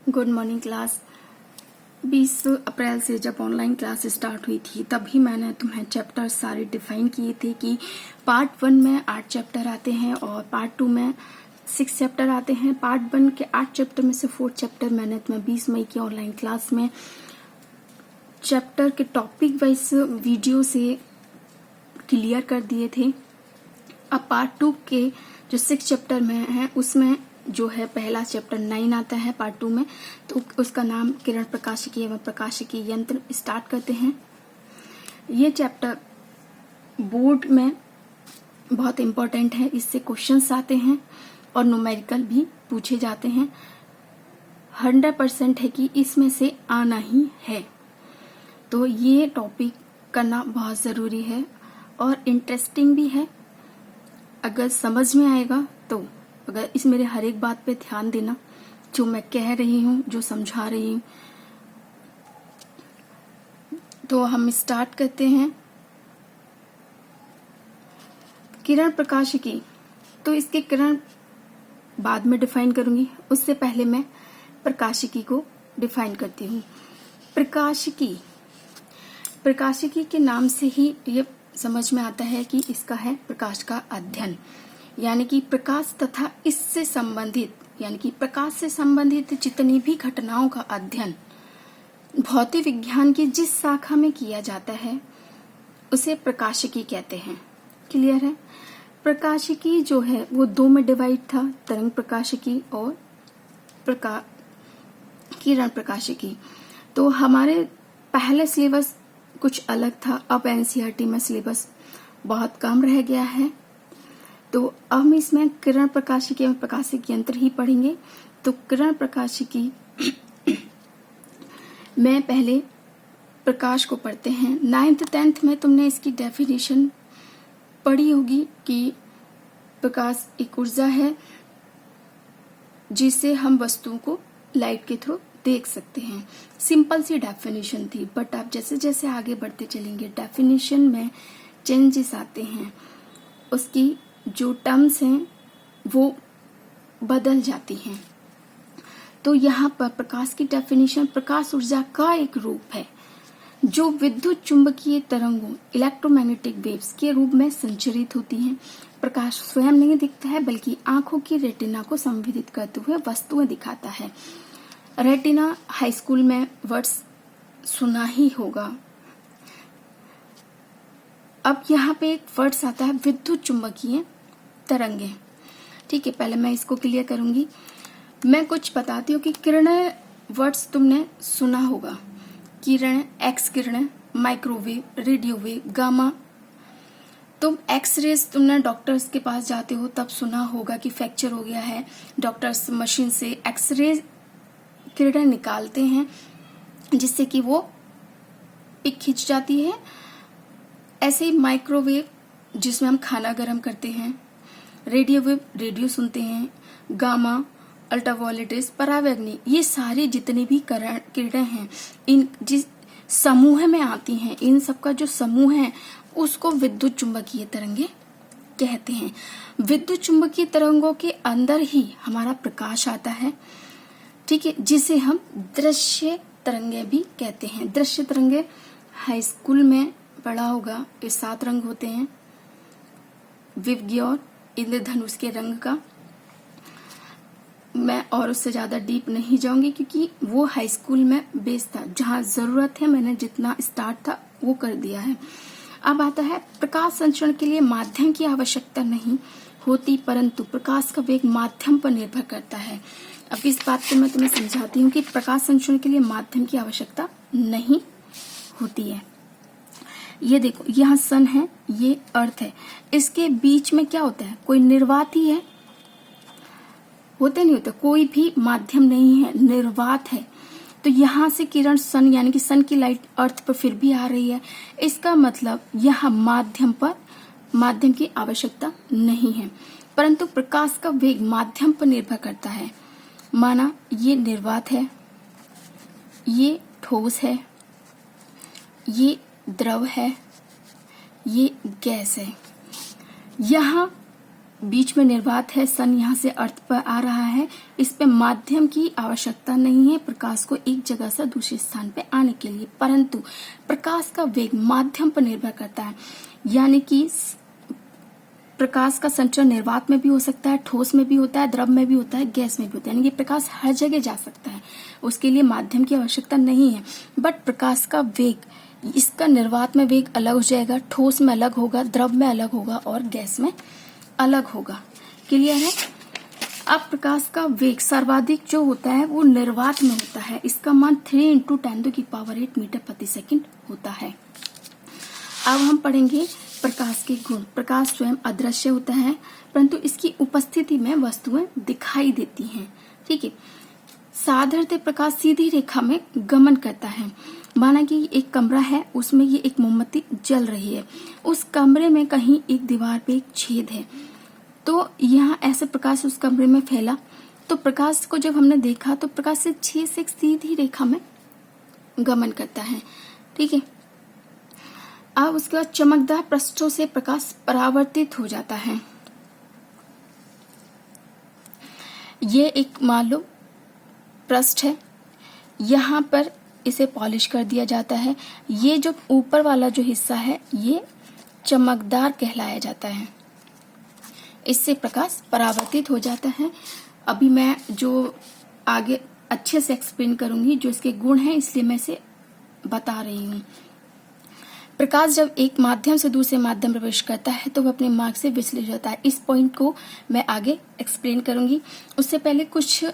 Good morning class. 20 अप्रैल से जब online class start हुई थी तभी मैंने तुम्हें चैप्टर सारे डिफाइन किए थे कि पार्ट 1 में 8 चैप्टर आते हैं और पार्ट 2 में 6 चैप्टर आते हैं। पार्ट 1 के 8 चैप्टर में से 4 चैप्टर मैंने तुम्हें 20 मई की ऑनलाइन क्लास में चैप्टर के टॉपिक वाइज वीडियो से क्लियर कर दिए थे। अब पार्ट 2 के जो 6 चैप्टर में है उसमें जो है पहला चैप्टर 9 आता है पार्ट 2 में, तो उसका नाम किरण प्रकाशिकी एवं प्रकाशिकी यंत्र। स्टार्ट करते हैं। ये चैप्टर बोर्ड में बहुत इंपॉर्टेंट है, इससे क्वेश्चंस आते हैं और न्यूमेरिकल भी पूछे जाते हैं। 100% है कि इसमें से आना ही है, तो ये टॉपिक करना बहुत जरूरी है और इंटरेस्टिंग भी है। अगर समझ में आएगा तो अगर इस मेरे हर एक बात पे ध्यान देना, जो मैं कह रही हूँ, जो समझा रही हूँ। तो हम स्टार्ट करते हैं। किरण प्रकाशिकी, तो इसके किरण बाद में डिफाइन करूंगी, उससे पहले मैं प्रकाशिकी को डिफाइन करती हूँ। प्रकाशिकी, प्रकाशिकी के नाम से ही ये समझ में आता है कि इसका है प्रकाश का अध्ययन, यानी कि प्रकाश तथा इससे संबंधित, यानी कि प्रकाश से संबंधित जितनी भी घटनाओं का अध्ययन भौतिक विज्ञान की जिस शाखा में किया जाता है उसे प्रकाशिकी कहते हैं। क्लियर है? प्रकाशिकी जो है वो 2 में डिवाइड था, तरंग प्रकाशिकी और किरण प्रकाशिकी। तो हमारे पहले सिलेबस कुछ अलग था, अब एनसीईआरटी में सिलेबस बहुत कम रह गया है, तो अब हम इसमें किरण प्रकाशिकी एवं प्रकाशिकी यंत्र ही पढ़ेंगे। तो किरण प्रकाशिकी में पहले प्रकाश को पढ़ते हैं। 9th 10th में तुमने इसकी डेफिनेशन पढ़ी होगी कि प्रकाश एक ऊर्जा है जिससे हम वस्तुओं को लाइट के थ्रू देख सकते हैं। सिंपल सी डेफिनेशन थी, बट आप जैसे जैसे आगे बढ़ते चलेंगे डेफिनेशन में चेंजेस आते हैं, उसकी जो टर्म्स हैं वो बदल जाती हैं। तो यहाँ पर प्रकाश की डेफिनेशन प्रकाश ऊर्जा का एक रूप है जो विद्युत चुंबकीय तरंगों इलेक्ट्रोमैग्नेटिक वेव्स के रूप में संचरित होती हैं। प्रकाश स्वयं नहीं दिखता है बल्कि आंखों की रेटिना को संवेदित करते हुए वस्तुएं दिखाता है। रेटिना हाई स्कूल में वर्ड्स सुना ही होगा। अब यहाँ पे एक वर्ड्स आता है विद्युत चुंबकीय तरंगे। ठीक है, पहले मैं इसको क्लियर करूंगी। मैं कुछ बताती हूँ कि किरणें वर्ड्स तुमने सुना होगा। किरण, एक्स किरण, माइक्रोवेव, रेडियोवेव, गामा। तुम एक्स रेज तुमने डॉक्टर्स के पास जाते हो तब सुना होगा कि फ्रैक्चर हो गया है, डॉक्टर्स मशीन से एक्स रे किरणें निकालते हैं जिससे कि वो पिक खिंच जाती है। ऐसे ही माइक्रोवेव जिसमें हम खाना गर्म करते हैं, रेडियोवेव रेडियो सुनते हैं, गामा अल्ट्रावायलेट रेज, परावैंगनी, ये सारी जितनी भी किरणें हैं इन जिस समूह में आती हैं, इन सबका जो समूह है उसको विद्युत चुंबकीय तरंगे कहते हैं। विद्युत चुंबकीय तरंगों के अंदर ही हमारा प्रकाश आता है, ठीक है, जिसे हम दृश्य तरंगे भी कहते हैं। दृश्य तरंगे हाई स्कूल में पढ़ा होगा, ये 7 रंग होते हैं, विवग्योर इंद्रधनुष के रंग का। मैं और उससे ज्यादा डीप नहीं जाऊंगी क्योंकि वो हाई स्कूल में बेस था, जहां जरूरत है मैंने जितना स्टार्ट था वो कर दिया है। अब आता है प्रकाश संचरण के लिए माध्यम की आवश्यकता नहीं होती, परंतु प्रकाश का वेग माध्यम पर निर्भर करता है। अब इस बात को मैं तुम्हें समझाती हूँ कि प्रकाश संचरण के लिए माध्यम की आवश्यकता नहीं होती है। ये देखो, यहाँ सन है, ये अर्थ है, इसके बीच में क्या होता है? कोई निर्वात ही है, होते नहीं होते, कोई भी माध्यम नहीं है, निर्वात है। तो यहाँ से किरण सन यानी कि सन की लाइट अर्थ पर फिर भी आ रही है, इसका मतलब यहाँ माध्यम की आवश्यकता नहीं है, परंतु प्रकाश का वेग माध्यम पर निर्भर करता है। माना ये निर्वात है, ये ठोस है, ये द्रव है, ये गैस है। यहाँ बीच में निर्वात है, सन यहाँ से अर्थ पर आ रहा है, इस पे माध्यम की आवश्यकता नहीं है प्रकाश को एक जगह से दूसरे स्थान पे आने के लिए, परंतु प्रकाश का वेग माध्यम पर निर्भर करता है। यानी कि प्रकाश का संचरण निर्वात में भी हो सकता है, ठोस में भी होता है, द्रव में भी होता है, गैस में भी होता है, यानी कि प्रकाश हर जगह जा सकता है, उसके लिए माध्यम की आवश्यकता नहीं है। बट प्रकाश का वेग, इसका निर्वात में वेग अलग हो जाएगा, ठोस में अलग होगा, द्रव में अलग होगा और गैस में अलग होगा। क्लियर है? अब प्रकाश का वेग सर्वाधिक जो होता है वो निर्वात में होता है, इसका मान 3 × 10⁸ मीटर प्रति सेकंड होता है। अब हम पढ़ेंगे प्रकाश के गुण। प्रकाश स्वयं अदृश्य होता है, परंतु इसकी उपस्थिति में वस्तुएं दिखाई देती हैं। ठीक है। साधारणतः प्रकाश सीधी रेखा में गमन करता है। माना कि एक कमरा है, उसमें ये एक मोमबत्ती जल रही है, उस कमरे में कहीं एक दीवार पे एक छेद है, तो यहाँ ऐसे प्रकाश उस कमरे में फैला, तो प्रकाश को जब हमने देखा तो प्रकाश से छेद से एक सीधी रेखा में गमन करता है। ठीक है। अब उसके बाद चमकदार पृष्ठों से प्रकाश परावर्तित हो जाता है। ये एक मान लो पृष्ठ है, यहाँ पर इसे पॉलिश कर दिया जाता है, ये जो ऊपर वाला जो हिस्सा है ये चमकदार कहलाया जाता है, इससे प्रकाश परावर्तित हो जाता है। अभी मैं जो आगे अच्छे से एक्सप्लेन करूंगी जो इसके गुण हैं, इसलिए मैं इसे बता रही हूँ। प्रकाश जब एक माध्यम से दूसरे माध्यम प्रवेश करता है तो वह अपने मार्ग से विचलित होता है। इस पॉइंट को मैं आगे एक्सप्लेन करूंगी, उससे पहले कुछ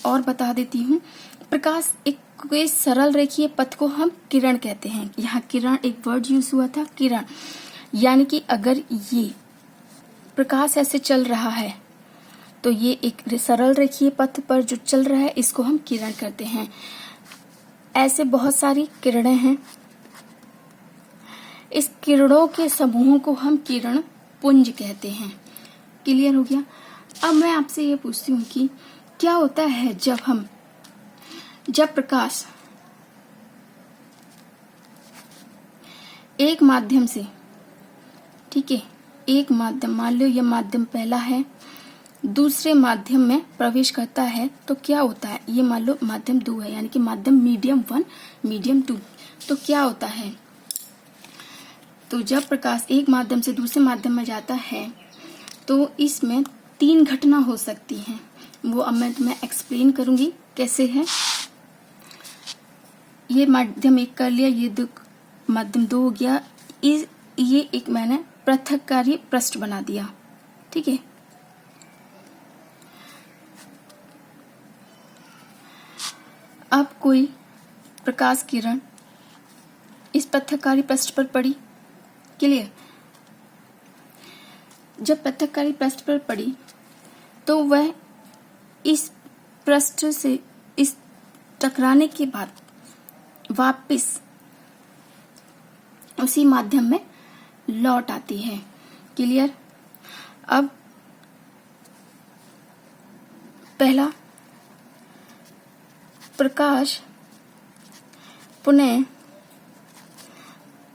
और बता देती हूँ। प्रकाश एक कोई सरल रेखीय पथ को हम किरण कहते हैं। यहाँ किरण एक वर्ड यूज हुआ था, किरण, यानी कि अगर ये प्रकाश ऐसे चल रहा है तो ये एक सरल रेखीय पथ पर जो चल रहा है इसको हम किरण कहते हैं। ऐसे बहुत सारी किरणें हैं, इस किरणों के समूहों को हम किरण पुंज कहते हैं। क्लियर हो गया? अब मैं आपसे ये पूछती हूँ कि क्या होता है जब प्रकाश एक माध्यम से, ठीक है, एक माध्यम, मान लो ये माध्यम पहला है, दूसरे माध्यम में प्रवेश करता है तो क्या होता है? ये मान लो माध्यम 2 है, यानी कि माध्यम मीडियम 1, मीडियम 2, तो क्या होता है? तो जब प्रकाश एक माध्यम से दूसरे माध्यम में जाता है तो इसमें 3 घटना हो सकती हैं। वो अब मैं तुम्हें एक्सप्लेन करूंगी कैसे है। ये माध्यम 1 कर लिया, ये माध्यम 2 हो गया, ये एक मैंने पृथक्कारी पृष्ठ बना दिया। ठीक है। अब कोई प्रकाश किरण इस पृथक्कारी पृष्ठ पर पड़ी। क्लियर? जब पृथक्कारी पृष्ठ पर पड़ी तो वह इस पृष्ठ से इस टकराने के बाद वापस उसी माध्यम में लौट आती है। क्लियर? अब पहला, प्रकाश पुनः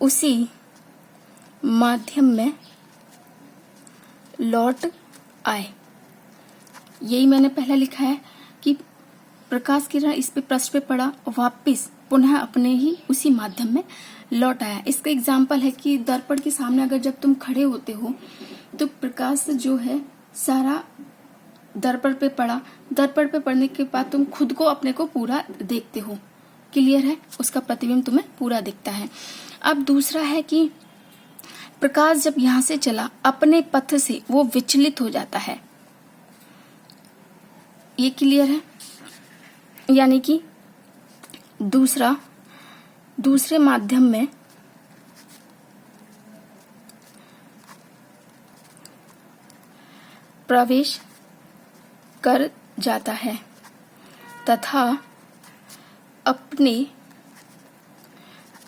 उसी माध्यम में लौट आए। यही मैंने पहले लिखा है कि प्रकाश किरण इस पे पृष्ठ पे पड़ा और वापस पुनः अपने ही उसी माध्यम में लौट आया। इसका एग्जाम्पल है कि दर्पण के सामने अगर जब तुम खड़े होते हो तो प्रकाश जो है सारा दर्पण पे पड़ा, दर्पण पे पड़ने के बाद तुम खुद को अपने को पूरा देखते हो। क्लियर है? उसका प्रतिबिंब तुम्हें पूरा दिखता है। अब दूसरा है कि प्रकाश जब यहाँ से चला अपने पथ से वो विचलित हो जाता है। ये क्लियर है? यानी कि दूसरे माध्यम में प्रवेश कर जाता है तथा अपने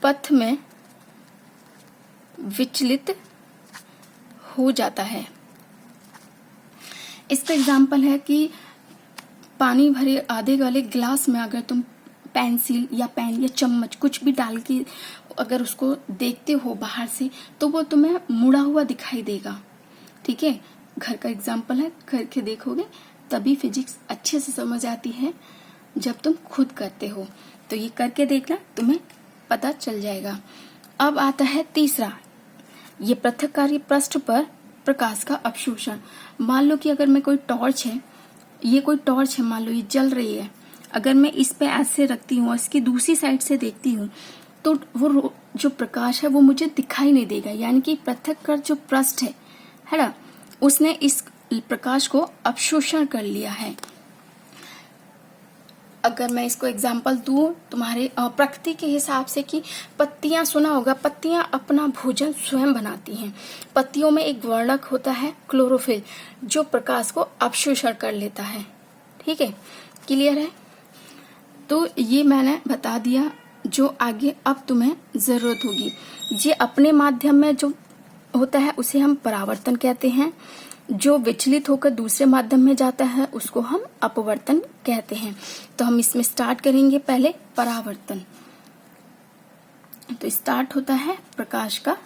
पथ में विचलित हो जाता है। इसका एग्जाम्पल है कि पानी भरे आधे वाले ग्लास में अगर तुम पेंसिल या पेन या चम्मच कुछ भी डाल के अगर उसको देखते हो बाहर से तो वो तुम्हें मुड़ा हुआ दिखाई देगा। ठीक है? घर का एग्जाम्पल है, करके देखोगे तभी फिजिक्स अच्छे से समझ आती है जब तुम खुद करते हो। तो ये करके देखना, तुम्हें पता चल जाएगा। अब आता है तीसरा, ये पृथक्कारी पृष्ठ पर प्रकाश का अवशोषण। मान लो कि अगर मैं कोई टॉर्च है, ये कोई टॉर्च है, मान लो ये जल रही है, अगर मैं इस पे ऐसे रखती हूँ और इसकी दूसरी साइड से देखती हूँ तो वो जो प्रकाश है वो मुझे दिखाई नहीं देगा। यानी कि पृथक्कर जो पृष्ठ है ना, उसने इस प्रकाश को अवशोषण कर लिया है। अगर मैं इसको एग्जाम्पल दूं तुम्हारे प्रकृति के हिसाब से कि पत्तियां, सुना होगा, पत्तियां अपना भोजन स्वयं बनाती हैं। पत्तियों में एक वर्णक होता है क्लोरोफिल, जो प्रकाश को अवशोषण कर लेता है। ठीक है, क्लियर है? तो ये मैंने बता दिया, जो आगे अब तुम्हें जरूरत होगी। ये अपने माध्यम में जो होता है उसे हम परावर्तन कहते हैं, जो विचलित होकर दूसरे माध्यम में जाता है उसको हम अपवर्तन कहते हैं। तो हम इसमें स्टार्ट करेंगे पहले परावर्तन। तो स्टार्ट होता है प्रकाश का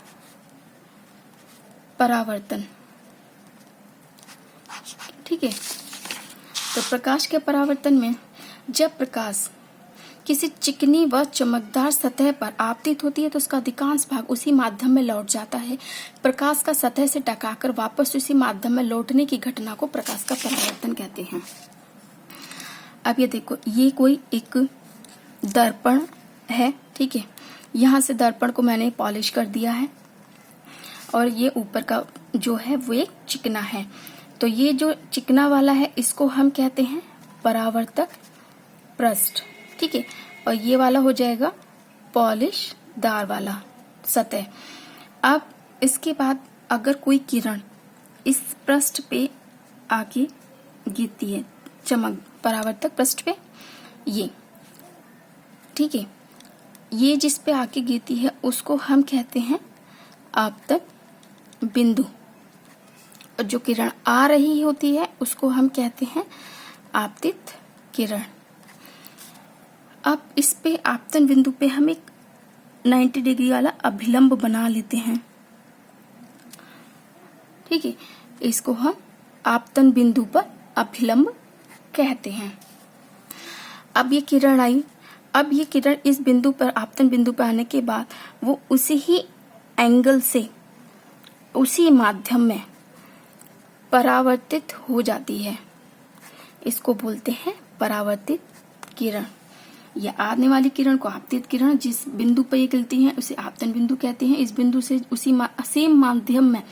परावर्तन। ठीक है, तो प्रकाश के परावर्तन में जब प्रकाश किसी चिकनी व चमकदार सतह पर आपतित होती है तो उसका अधिकांश भाग उसी माध्यम में लौट जाता है। प्रकाश का सतह से टकराकर वापस उसी माध्यम में लौटने की घटना को प्रकाश का परावर्तन कहते हैं। अब ये देखो, ये कोई एक दर्पण है। ठीक है, यहाँ से दर्पण को मैंने पॉलिश कर दिया है और ये ऊपर का जो है वो एक चिकना है। तो ये जो चिकना वाला है इसको हम कहते हैं परावर्तक पृष्ठ। ठीक है, और ये वाला हो जाएगा पॉलिशदार वाला सतह। अब इसके बाद अगर कोई किरण इस पृष्ठ पे आके गिरती है, चमक परावर्तक पृष्ठ पे, ये ठीक है, ये जिस पे आके गिरती है उसको हम कहते हैं आपतन बिंदु, और जो किरण आ रही होती है उसको हम कहते हैं आपतित किरण। अब इस पे आपतन बिंदु पे हम एक 90 डिग्री वाला अभिलंब बना लेते हैं। ठीक है, इसको हम आपतन बिंदु पर अभिलंब कहते हैं। अब ये किरण आई, अब ये किरण इस बिंदु पर, आपतन बिंदु पर आने के बाद वो उसी ही एंगल से, उसी माध्यम में परावर्तित हो जाती है। इसको बोलते हैं परावर्तित किरण। ये आने वाली किरण को आपतित किरण, जिस बिंदु पर ये गिरती है उसे आपतन बिंदु कहते हैं। इस बिंदु से उसी सेम माध्यम में,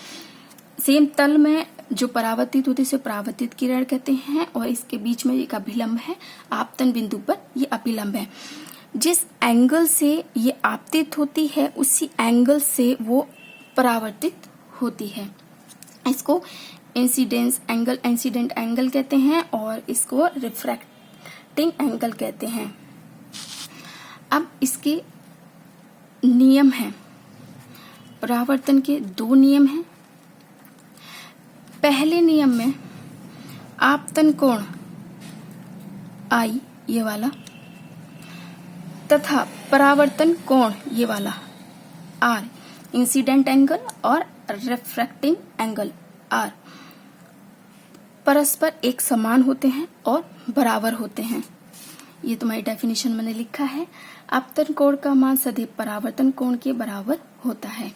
सेम तल में जो परावर्तित होती है उसे परावर्तित किरण कहते हैं। और इसके बीच में एक अभिलंब है, आपतन बिंदु पर ये अभिलंब है। जिस एंगल से ये आपतित होती है उसी एंगल से वो परावर्तित होती है। इसको इंसिडेंस एंगल, इंसिडेंट एंगल कहते हैं और इसको रिफ्रैक्टिंग एंगल कहते हैं। अब इसके नियम हैं, परावर्तन के 2 नियम हैं। पहले नियम में आपतन कोण आई, ये वाला, तथा परावर्तन कोण ये वाला R, इंसिडेंट एंगल और रिफ्रैक्टिंग एंगल R, परस्पर एक समान होते हैं और बराबर होते हैं। ये तुम्हारी डेफिनेशन मैंने लिखा है। आपतन कोण का मान सदैव परावर्तन कोण के बराबर होता है।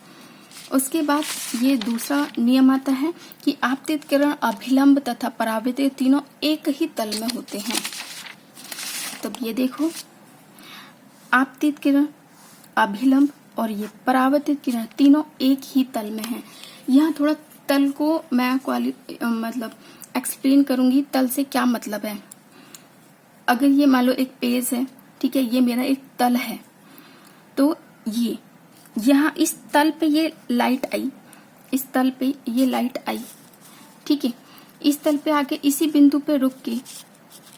उसके बाद ये दूसरा नियम आता है कि आपतित किरण, अभिलंब तथा परावर्तित तीनों एक ही तल में होते हैं। तो ये देखो, आपतित किरण, अभिलंब और ये परावर्तित किरण तीनों एक ही तल में हैं। यहाँ थोड़ा तल को मैं मतलब एक्सप्लेन करूंगी, तल से क्या मतलब है। अगर ये मान लो एक पेज है, ठीक है, ये मेरा एक तल है, तो ये यहाँ इस तल पे ये लाइट आई, इस तल पे ये लाइट आई, ठीक है, इस तल पे आके इसी बिंदु पे रुक के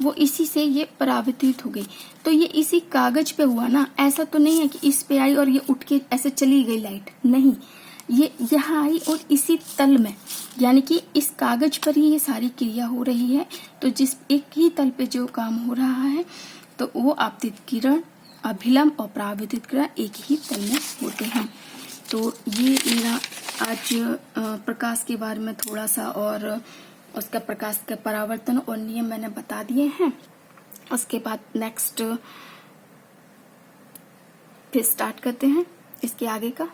वो इसी से ये परावर्तित हो गई। तो ये इसी कागज पे हुआ ना, ऐसा तो नहीं है कि इस पे आई और ये उठ के ऐसे चली गई लाइट, नहीं, ये यहाँ आई और इसी तल में, यानी कि इस कागज पर ही ये सारी क्रिया हो रही है। तो जिस एक ही तल पे जो काम हो रहा है तो वो आपतित किरण, अभिलंब और परावर्तित किरण एक ही तल में होते हैं। तो ये मेरा आज प्रकाश के बारे में थोड़ा सा और उसका प्रकाश का परावर्तन और नियम मैंने बता दिए हैं। उसके बाद नेक्स्ट फिर स्टार्ट करते हैं इसके आगे का।